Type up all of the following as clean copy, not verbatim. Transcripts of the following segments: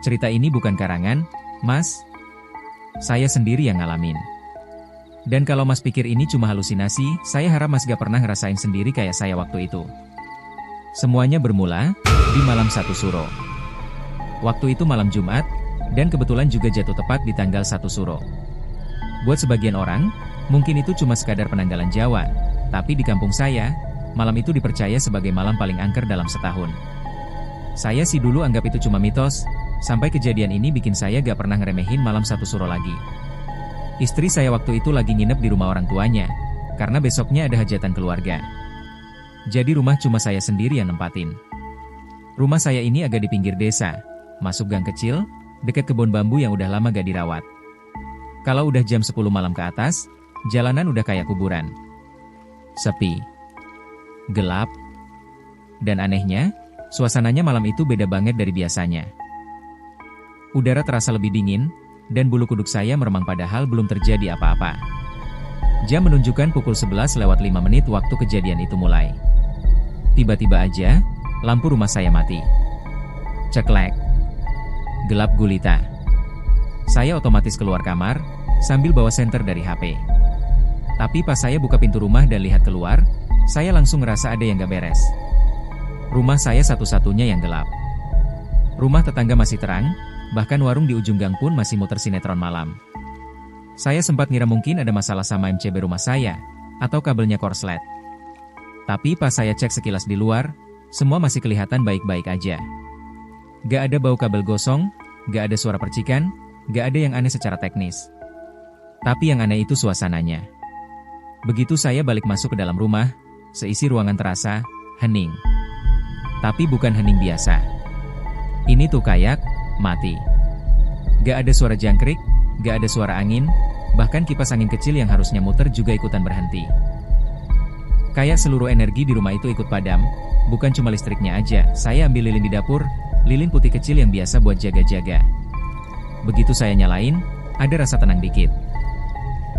Cerita ini bukan karangan, Mas. Saya sendiri yang ngalamin. Dan kalau Mas pikir ini cuma halusinasi, saya harap Mas gak pernah ngerasain sendiri kayak saya waktu itu. Semuanya bermula di malam 1 Suro. Waktu itu malam Jumat, dan kebetulan juga jatuh tepat di tanggal 1 Suro. Buat sebagian orang, mungkin itu cuma sekadar penanggalan Jawa, tapi di kampung saya, malam itu dipercaya sebagai malam paling angker dalam setahun. Saya sih dulu anggap itu cuma mitos, sampai kejadian ini bikin saya gak pernah ngeremehin malam 1 Suro lagi. Istri saya waktu itu lagi nginep di rumah orang tuanya, karena besoknya ada hajatan keluarga. Jadi rumah cuma saya sendiri yang nempatin. Rumah saya ini agak di pinggir desa, masuk gang kecil, dekat kebun bambu yang udah lama gak dirawat. Kalau udah jam 10 malam ke atas, jalanan udah kayak kuburan. Sepi. Gelap. Dan anehnya, suasananya malam itu beda banget dari biasanya. Udara terasa lebih dingin, dan bulu kuduk saya meremang padahal belum terjadi apa-apa. Jam menunjukkan pukul 11 lewat 5 menit waktu kejadian itu mulai. Tiba-tiba aja, lampu rumah saya mati. Ceklek. Gelap gulita. Saya otomatis keluar kamar, sambil bawa senter dari HP. Tapi pas saya buka pintu rumah dan lihat keluar, saya langsung ngerasa ada yang gak beres. Rumah saya satu-satunya yang gelap. Rumah tetangga masih terang, bahkan warung di ujung gang pun masih muter sinetron malam. Saya sempat ngira mungkin ada masalah sama MCB rumah saya, atau kabelnya korslet. Tapi pas saya cek sekilas di luar, semua masih kelihatan baik-baik aja. Gak ada bau kabel gosong, gak ada suara percikan, gak ada yang aneh secara teknis. Tapi yang aneh itu suasananya. Begitu saya balik masuk ke dalam rumah, seisi ruangan terasa hening. Tapi bukan hening biasa. Ini tuh kayak mati. Gak ada suara jangkrik, gak ada suara angin, bahkan kipas angin kecil yang harusnya muter juga ikutan berhenti. Kayak seluruh energi di rumah itu ikut padam, bukan cuma listriknya aja. Saya ambil lilin di dapur, lilin putih kecil yang biasa buat jaga-jaga. Begitu saya nyalain, ada rasa tenang dikit.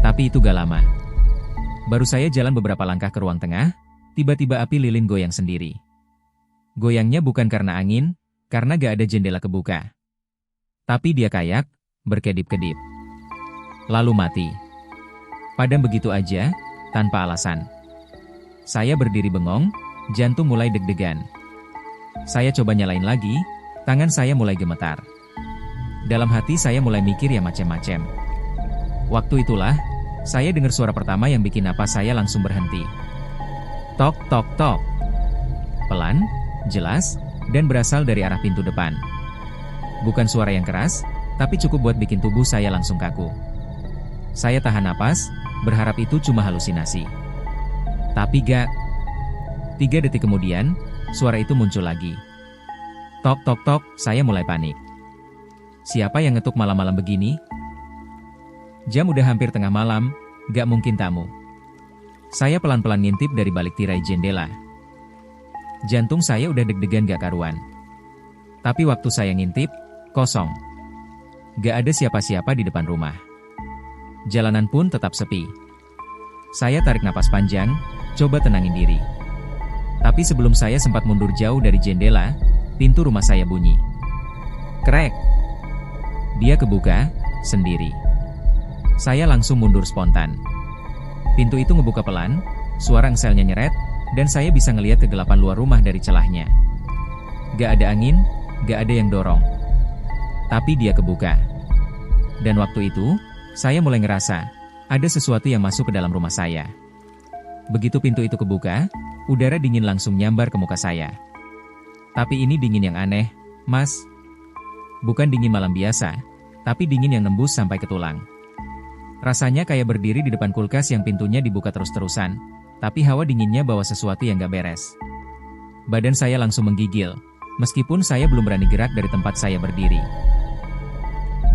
Tapi itu gak lama. Baru saya jalan beberapa langkah ke ruang tengah, tiba-tiba api lilin goyang sendiri. Goyangnya bukan karena angin, karena gak ada jendela kebuka. Tapi dia kayak berkedip-kedip. Lalu mati. Padam begitu aja, tanpa alasan. Saya berdiri bengong, jantung mulai deg-degan. Saya coba nyalain lagi, tangan saya mulai gemetar. Dalam hati saya mulai mikir ya macem-macem. Waktu itulah, saya dengar suara pertama yang bikin napas saya langsung berhenti. Tok tok tok. Pelan, jelas, dan berasal dari arah pintu depan. Bukan suara yang keras, tapi cukup buat bikin tubuh saya langsung kaku. Saya tahan napas, berharap itu cuma halusinasi. Tapi gak. 3 detik kemudian, suara itu muncul lagi. Tok tok tok, saya mulai panik. Siapa yang ngetuk malam-malam begini? Jam udah hampir tengah malam, gak mungkin tamu. Saya pelan-pelan ngintip dari balik tirai jendela. Jantung saya udah deg-degan gak karuan. Tapi waktu saya ngintip, kosong. Gak ada siapa-siapa di depan rumah. Jalanan pun tetap sepi. Saya tarik napas panjang, coba tenangin diri. Tapi sebelum saya sempat mundur jauh dari jendela, pintu rumah saya bunyi. Krek. Dia kebuka, sendiri. Saya langsung mundur spontan. Pintu itu ngebuka pelan, suara engselnya nyeret, dan saya bisa ngelihat kegelapan luar rumah dari celahnya. Gak ada angin, gak ada yang dorong. Tapi dia kebuka. Dan waktu itu, saya mulai ngerasa, ada sesuatu yang masuk ke dalam rumah saya. Begitu pintu itu kebuka, udara dingin langsung nyambar ke muka saya. Tapi ini dingin yang aneh, Mas. Bukan dingin malam biasa, tapi dingin yang nembus sampai ke tulang. Rasanya kayak berdiri di depan kulkas yang pintunya dibuka terus-terusan, tapi hawa dinginnya bawa sesuatu yang gak beres. Badan saya langsung menggigil, meskipun saya belum berani gerak dari tempat saya berdiri.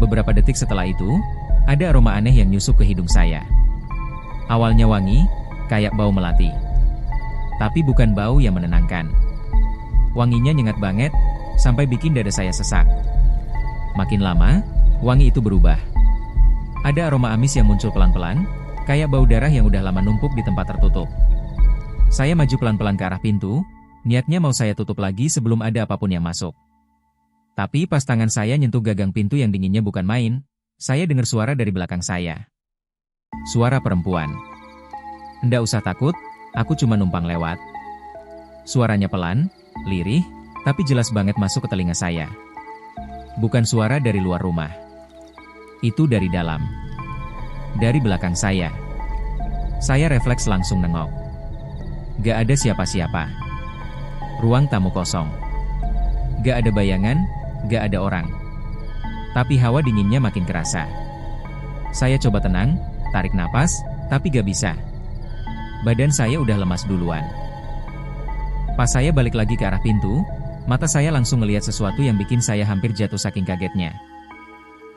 Beberapa detik setelah itu, ada aroma aneh yang nyusup ke hidung saya. Awalnya wangi, kayak bau melati. Tapi bukan bau yang menenangkan. Wanginya nyengat banget, sampai bikin dada saya sesak. Makin lama, wangi itu berubah. Ada aroma amis yang muncul pelan-pelan, kayak bau darah yang udah lama numpuk di tempat tertutup. Saya maju pelan-pelan ke arah pintu, niatnya mau saya tutup lagi sebelum ada apapun yang masuk. Tapi pas tangan saya nyentuh gagang pintu yang dinginnya bukan main, saya dengar suara dari belakang saya. Suara perempuan. "Ndak usah takut, aku cuma numpang lewat." Suaranya pelan, lirih, tapi jelas banget masuk ke telinga saya. Bukan suara dari luar rumah. Itu dari dalam. Dari belakang saya. Saya refleks langsung nengok. Gak ada siapa-siapa. Ruang tamu kosong. Gak ada bayangan, gak ada orang. Tapi hawa dinginnya makin kerasa. Saya coba tenang, tarik napas, tapi gak bisa. Badan saya udah lemas duluan. Pas saya balik lagi ke arah pintu, mata saya langsung ngelihat sesuatu yang bikin saya hampir jatuh saking kagetnya.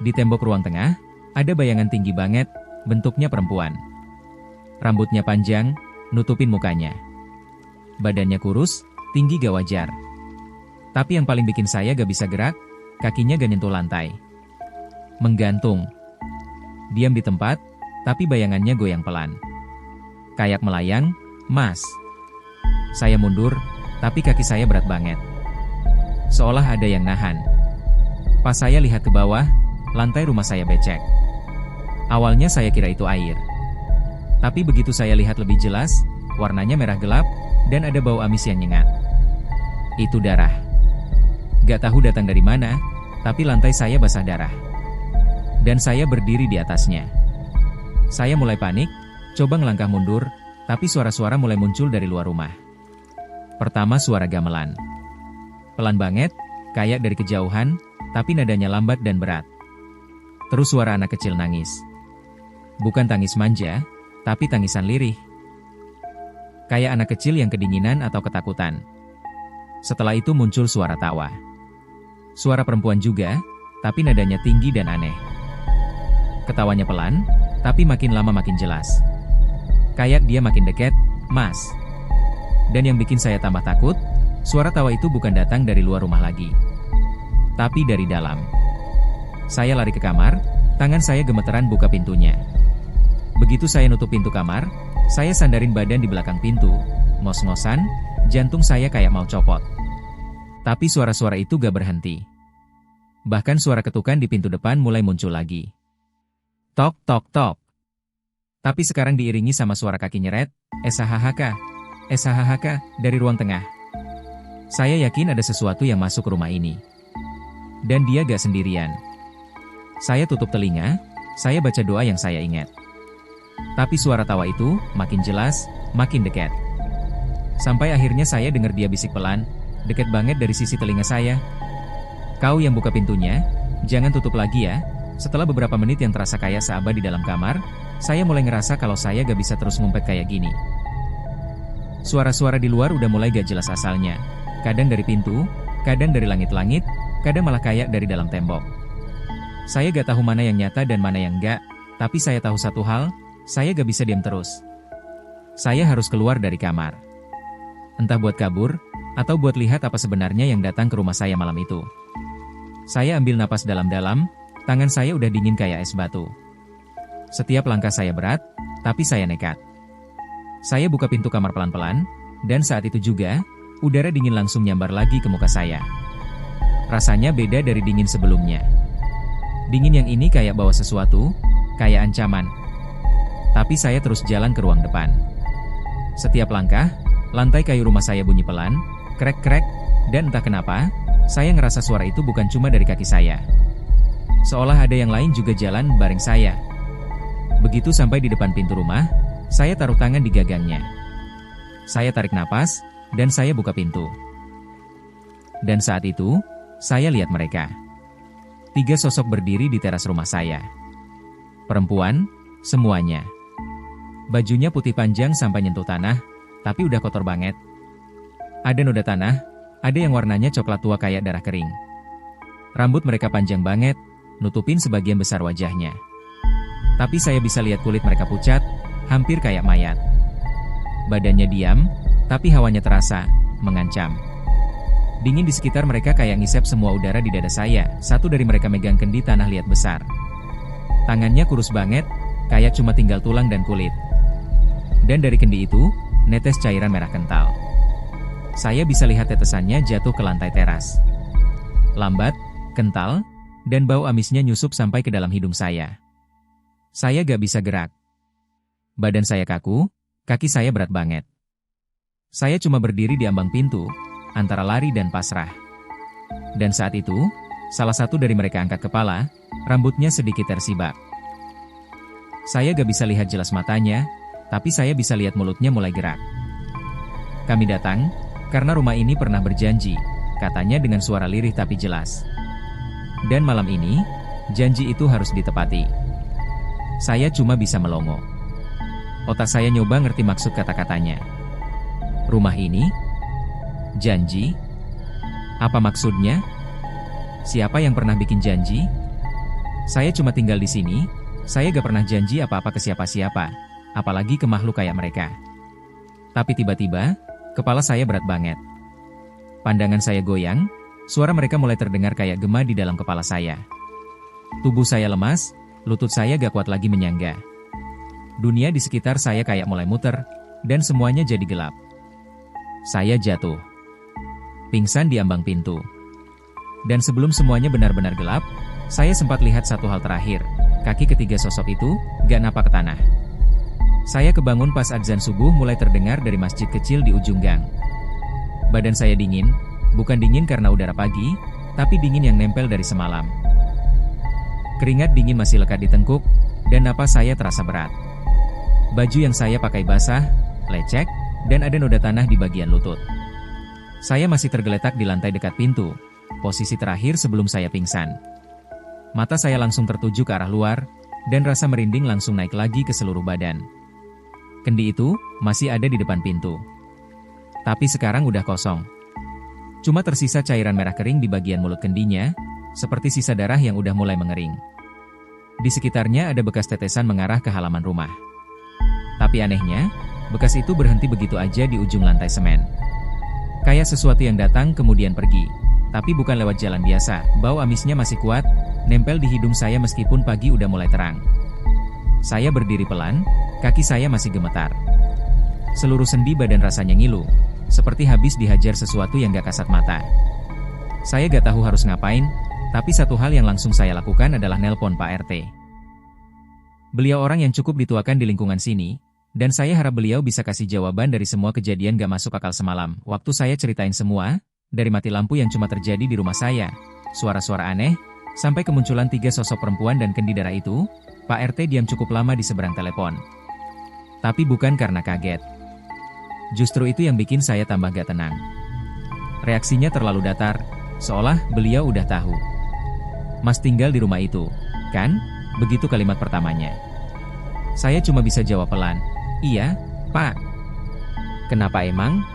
Di tembok ruang tengah, ada bayangan tinggi banget, bentuknya perempuan. Rambutnya panjang, nutupin mukanya. Badannya kurus, tinggi gak wajar. Tapi yang paling bikin saya gak bisa gerak, kakinya gak nyentuh lantai. Menggantung. Diam di tempat, tapi bayangannya goyang pelan. Kayak melayang, "Mas." Saya mundur, tapi kaki saya berat banget. Seolah ada yang nahan. Pas saya lihat ke bawah, lantai rumah saya becek. Awalnya saya kira itu air. Tapi begitu saya lihat lebih jelas, warnanya merah gelap, dan ada bau amis yang nyengat. Itu darah. Gak tahu datang dari mana, tapi lantai saya basah darah. Dan saya berdiri di atasnya. Saya mulai panik, coba ngelangkah mundur, tapi suara-suara mulai muncul dari luar rumah. Pertama suara gamelan. Pelan banget, kayak dari kejauhan, tapi nadanya lambat dan berat. Terus suara anak kecil nangis. Bukan tangis manja, tapi tangisan lirih. Kayak anak kecil yang kedinginan atau ketakutan. Setelah itu muncul suara tawa. Suara perempuan juga, tapi nadanya tinggi dan aneh. Ketawanya pelan, tapi makin lama makin jelas. Kayak dia makin dekat, "Mas." Dan yang bikin saya tambah takut, suara tawa itu bukan datang dari luar rumah lagi, tapi dari dalam. Saya lari ke kamar, tangan saya gemeteran buka pintunya. Begitu saya nutup pintu kamar, saya sandarin badan di belakang pintu, ngos-ngosan, jantung saya kayak mau copot. Tapi suara-suara itu gak berhenti. Bahkan suara ketukan di pintu depan mulai muncul lagi. Tok, tok, tok. Tapi sekarang diiringi sama suara kaki nyeret, "SHHK, SHHK," dari ruang tengah. Saya yakin ada sesuatu yang masuk ke rumah ini. Dan dia gak sendirian. Saya tutup telinga, saya baca doa yang saya ingat. Tapi suara tawa itu makin jelas, makin dekat. Sampai akhirnya saya dengar dia bisik pelan, dekat banget dari sisi telinga saya. "Kau yang buka pintunya, jangan tutup lagi ya." Setelah beberapa menit yang terasa kayak seabad di dalam kamar, saya mulai ngerasa kalau saya gak bisa terus ngumpet kayak gini. Suara-suara di luar udah mulai gak jelas asalnya. Kadang dari pintu, kadang dari langit-langit, kadang malah kayak dari dalam tembok. Saya gak tahu mana yang nyata dan mana yang enggak, tapi saya tahu satu hal, saya gak bisa diam terus. Saya harus keluar dari kamar. Entah buat kabur, atau buat lihat apa sebenarnya yang datang ke rumah saya malam itu. Saya ambil napas dalam-dalam, tangan saya udah dingin kayak es batu. Setiap langkah saya berat, tapi saya nekat. Saya buka pintu kamar pelan-pelan, dan saat itu juga, udara dingin langsung nyambar lagi ke muka saya. Rasanya beda dari dingin sebelumnya. Dingin yang ini kayak bawa sesuatu, kayak ancaman. Tapi saya terus jalan ke ruang depan. Setiap langkah, lantai kayu rumah saya bunyi pelan, krek-krek, dan entah kenapa, saya ngerasa suara itu bukan cuma dari kaki saya. Seolah ada yang lain juga jalan bareng saya. Begitu sampai di depan pintu rumah, saya taruh tangan di gagangnya. Saya tarik napas, dan saya buka pintu. Dan saat itu, saya lihat mereka. 3 sosok berdiri di teras rumah saya. Perempuan, semuanya. Bajunya putih panjang sampai nyentuh tanah, tapi udah kotor banget. Ada noda tanah, ada yang warnanya coklat tua kayak darah kering. Rambut mereka panjang banget, nutupin sebagian besar wajahnya. Tapi saya bisa lihat kulit mereka pucat, hampir kayak mayat. Badannya diam, tapi hawanya terasa, mengancam. Dingin di sekitar mereka kayak ngisep semua udara di dada saya. Satu dari mereka megang kendi tanah liat besar. Tangannya kurus banget, kayak cuma tinggal tulang dan kulit. Dan dari kendi itu, netes cairan merah kental. Saya bisa lihat tetesannya jatuh ke lantai teras. Lambat, kental, dan bau amisnya nyusup sampai ke dalam hidung saya. Saya gak bisa gerak. Badan saya kaku, kaki saya berat banget. Saya cuma berdiri di ambang pintu, antara lari dan pasrah. Dan saat itu, salah satu dari mereka angkat kepala, rambutnya sedikit tersibak. Saya gak bisa lihat jelas matanya, tapi saya bisa lihat mulutnya mulai gerak. Kami datang, karena rumah ini pernah berjanji, katanya dengan suara lirih tapi jelas. Dan malam ini, janji itu harus ditepati. Saya cuma bisa melongo. Otak saya nyoba ngerti maksud kata-katanya. Rumah ini? Janji? Apa maksudnya? Siapa yang pernah bikin janji? Saya cuma tinggal di sini, saya gak pernah janji apa-apa ke siapa-siapa, apalagi ke makhluk kayak mereka. Tapi tiba-tiba, kepala saya berat banget. Pandangan saya goyang, suara mereka mulai terdengar kayak gema di dalam kepala saya. Tubuh saya lemas, lutut saya gak kuat lagi menyangga. Dunia di sekitar saya kayak mulai muter, dan semuanya jadi gelap. Saya jatuh. Pingsan di ambang pintu. Dan sebelum semuanya benar-benar gelap, saya sempat lihat satu hal terakhir. Kaki ketiga sosok itu, gak napak ke tanah. Saya kebangun pas adzan subuh mulai terdengar dari masjid kecil di ujung gang. Badan saya dingin, bukan dingin karena udara pagi, tapi dingin yang nempel dari semalam. Keringat dingin masih lekat di tengkuk, dan napas saya terasa berat. Baju yang saya pakai basah, lecek, dan ada noda tanah di bagian lutut. Saya masih tergeletak di lantai dekat pintu, posisi terakhir sebelum saya pingsan. Mata saya langsung tertuju ke arah luar, dan rasa merinding langsung naik lagi ke seluruh badan. Kendi itu masih ada di depan pintu. Tapi sekarang udah kosong. Cuma tersisa cairan merah kering di bagian mulut kendinya, seperti sisa darah yang udah mulai mengering. Di sekitarnya ada bekas tetesan mengarah ke halaman rumah. Tapi anehnya, bekas itu berhenti begitu aja di ujung lantai semen. Kayak sesuatu yang datang kemudian pergi. Tapi bukan lewat jalan biasa, bau amisnya masih kuat, nempel di hidung saya meskipun pagi udah mulai terang. Saya berdiri pelan, kaki saya masih gemetar. Seluruh sendi badan rasanya ngilu, seperti habis dihajar sesuatu yang gak kasat mata. Saya gak tahu harus ngapain, tapi satu hal yang langsung saya lakukan adalah nelpon Pak RT. Beliau orang yang cukup dituakan di lingkungan sini, dan saya harap beliau bisa kasih jawaban dari semua kejadian gak masuk akal semalam. Waktu saya ceritain semua, dari mati lampu yang cuma terjadi di rumah saya, suara-suara aneh, sampai kemunculan 3 sosok perempuan dan kendi darah itu, Pak RT diam cukup lama di seberang telepon. Tapi bukan karena kaget. Justru itu yang bikin saya tambah gak tenang. Reaksinya terlalu datar, seolah beliau udah tahu. Mas tinggal di rumah itu, kan? Begitu kalimat pertamanya. Saya cuma bisa jawab pelan, iya, Pak. Kenapa emang?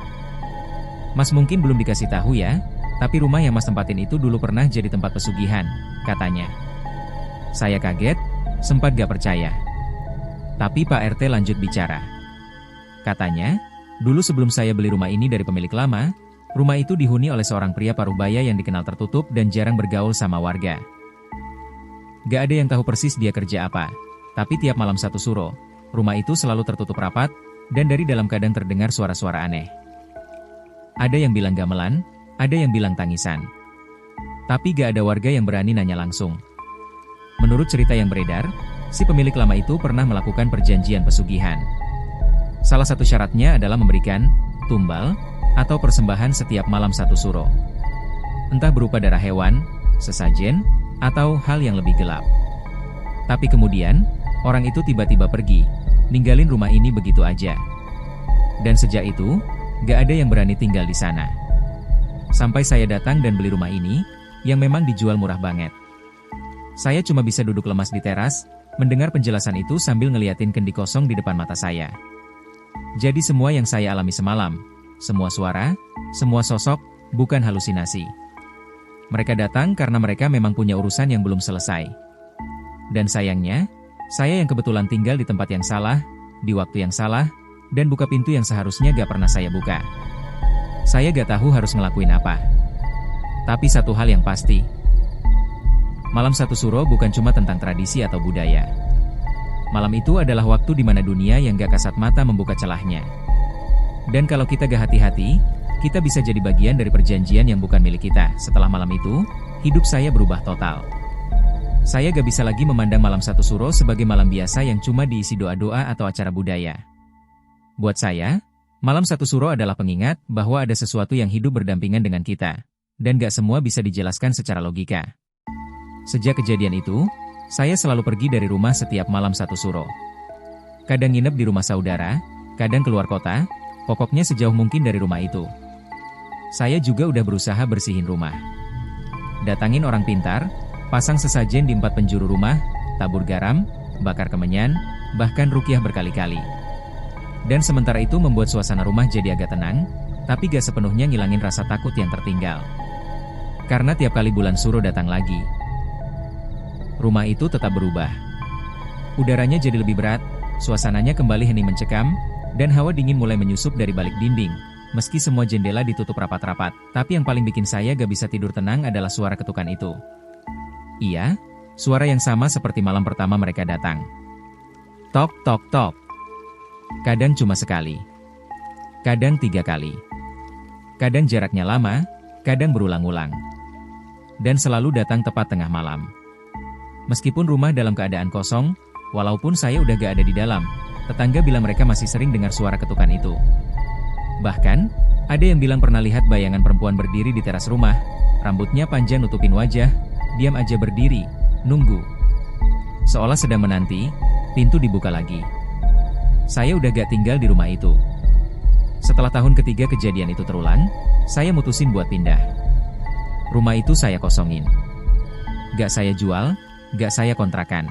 Mas mungkin belum dikasih tahu ya, tapi rumah yang Mas tempatin itu dulu pernah jadi tempat pesugihan, katanya. Saya kaget, sempat gak percaya. Tapi Pak RT lanjut bicara. Katanya, dulu sebelum saya beli rumah ini dari pemilik lama, rumah itu dihuni oleh seorang pria paruh-baya yang dikenal tertutup dan jarang bergaul sama warga. Gak ada yang tahu persis dia kerja apa, tapi tiap malam satu suro, rumah itu selalu tertutup rapat, dan dari dalam kadang terdengar suara-suara aneh. Ada yang bilang gamelan, ada yang bilang tangisan. Tapi gak ada warga yang berani nanya langsung. Menurut cerita yang beredar, si pemilik lama itu pernah melakukan perjanjian pesugihan. Salah satu syaratnya adalah memberikan tumbal atau persembahan setiap malam satu suro. Entah berupa darah hewan, sesajen, atau hal yang lebih gelap. Tapi kemudian, orang itu tiba-tiba pergi, ninggalin rumah ini begitu aja. Dan sejak itu, gak ada yang berani tinggal di sana. Sampai saya datang dan beli rumah ini, yang memang dijual murah banget. Saya cuma bisa duduk lemas di teras, mendengar penjelasan itu sambil ngeliatin kendi kosong di depan mata saya. Jadi semua yang saya alami semalam, semua suara, semua sosok, bukan halusinasi. Mereka datang karena mereka memang punya urusan yang belum selesai. Dan sayangnya, saya yang kebetulan tinggal di tempat yang salah, di waktu yang salah, dan buka pintu yang seharusnya gak pernah saya buka. Saya gak tahu harus ngelakuin apa. Tapi satu hal yang pasti, malam satu suro bukan cuma tentang tradisi atau budaya. Malam itu adalah waktu di mana dunia yang gak kasat mata membuka celahnya. Dan kalau kita gak hati-hati, kita bisa jadi bagian dari perjanjian yang bukan milik kita. Setelah malam itu, hidup saya berubah total. Saya gak bisa lagi memandang malam satu suro sebagai malam biasa yang cuma diisi doa-doa atau acara budaya. Buat saya, malam satu suro adalah pengingat bahwa ada sesuatu yang hidup berdampingan dengan kita, dan gak semua bisa dijelaskan secara logika. Sejak kejadian itu, saya selalu pergi dari rumah setiap malam satu suro. Kadang nginep di rumah saudara, kadang keluar kota, pokoknya sejauh mungkin dari rumah itu. Saya juga udah berusaha bersihin rumah. Datangin orang pintar, pasang sesajen di 4 penjuru rumah, tabur garam, bakar kemenyan, bahkan ruqyah berkali-kali. Dan sementara itu membuat suasana rumah jadi agak tenang, tapi gak sepenuhnya ngilangin rasa takut yang tertinggal. Karena tiap kali bulan suro datang lagi, rumah itu tetap berubah. Udaranya jadi lebih berat, suasananya kembali hening mencekam, dan hawa dingin mulai menyusup dari balik dinding. Meski semua jendela ditutup rapat-rapat, tapi yang paling bikin saya gak bisa tidur tenang adalah suara ketukan itu. Iya, suara yang sama seperti malam pertama mereka datang. Tok tok tok. Kadang cuma sekali. Kadang 3 kali. Kadang jaraknya lama, kadang berulang-ulang. Dan selalu datang tepat tengah malam. Meskipun rumah dalam keadaan kosong, walaupun saya udah gak ada di dalam, tetangga bilang mereka masih sering dengar suara ketukan itu. Bahkan, ada yang bilang pernah lihat bayangan perempuan berdiri di teras rumah, rambutnya panjang nutupin wajah, diam aja berdiri, nunggu. Seolah sedang menanti, pintu dibuka lagi. Saya udah gak tinggal di rumah itu. Setelah tahun ketiga kejadian itu terulang, saya mutusin buat pindah. Rumah itu saya kosongin. Gak saya jual, gak saya kontrakan.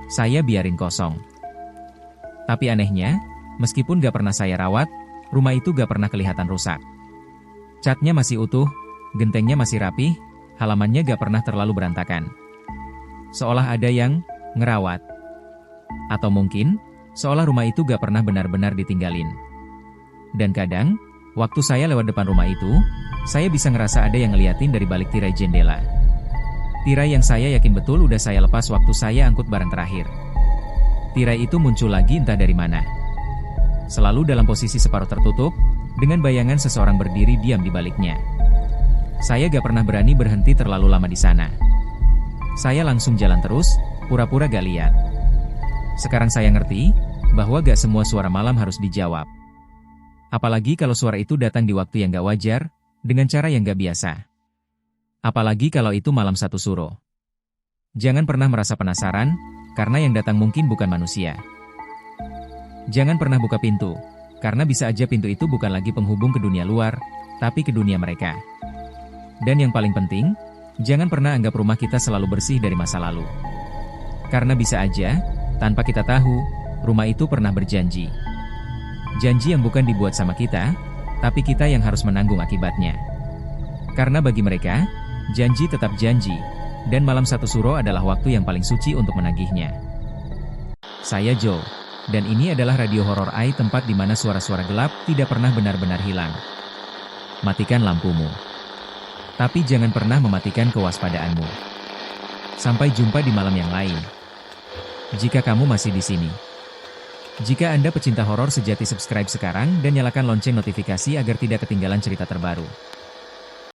Saya biarin kosong. Tapi anehnya, meskipun gak pernah saya rawat, rumah itu gak pernah kelihatan rusak. Catnya masih utuh, gentengnya masih rapih, halamannya gak pernah terlalu berantakan. Seolah ada yang ngerawat. Atau mungkin, seolah rumah itu gak pernah benar-benar ditinggalin. Dan kadang, waktu saya lewat depan rumah itu, saya bisa ngerasa ada yang ngeliatin dari balik tirai jendela. Tirai yang saya yakin betul udah saya lepas waktu saya angkut barang terakhir. Tirai itu muncul lagi entah dari mana. Selalu dalam posisi separuh tertutup, dengan bayangan seseorang berdiri diam di baliknya. Saya gak pernah berani berhenti terlalu lama di sana. Saya langsung jalan terus, pura-pura gak lihat. Sekarang saya ngerti, bahwa gak semua suara malam harus dijawab. Apalagi kalau suara itu datang di waktu yang gak wajar, dengan cara yang gak biasa. Apalagi kalau itu malam satu suro. Jangan pernah merasa penasaran, karena yang datang mungkin bukan manusia. Jangan pernah buka pintu, karena bisa aja pintu itu bukan lagi penghubung ke dunia luar, tapi ke dunia mereka. Dan yang paling penting, jangan pernah anggap rumah kita selalu bersih dari masa lalu. Karena bisa aja, tanpa kita tahu, rumah itu pernah berjanji. Janji yang bukan dibuat sama kita, tapi kita yang harus menanggung akibatnya. Karena bagi mereka, janji tetap janji, dan malam satu suro adalah waktu yang paling suci untuk menagihnya. Saya Joe, dan ini adalah Radio Horor AI, tempat di mana suara-suara gelap tidak pernah benar-benar hilang. Matikan lampumu. Tapi jangan pernah mematikan kewaspadaanmu. Sampai jumpa di malam yang lain. Jika kamu masih di sini. Jika Anda pecinta horor sejati, subscribe sekarang dan nyalakan lonceng notifikasi agar tidak ketinggalan cerita terbaru.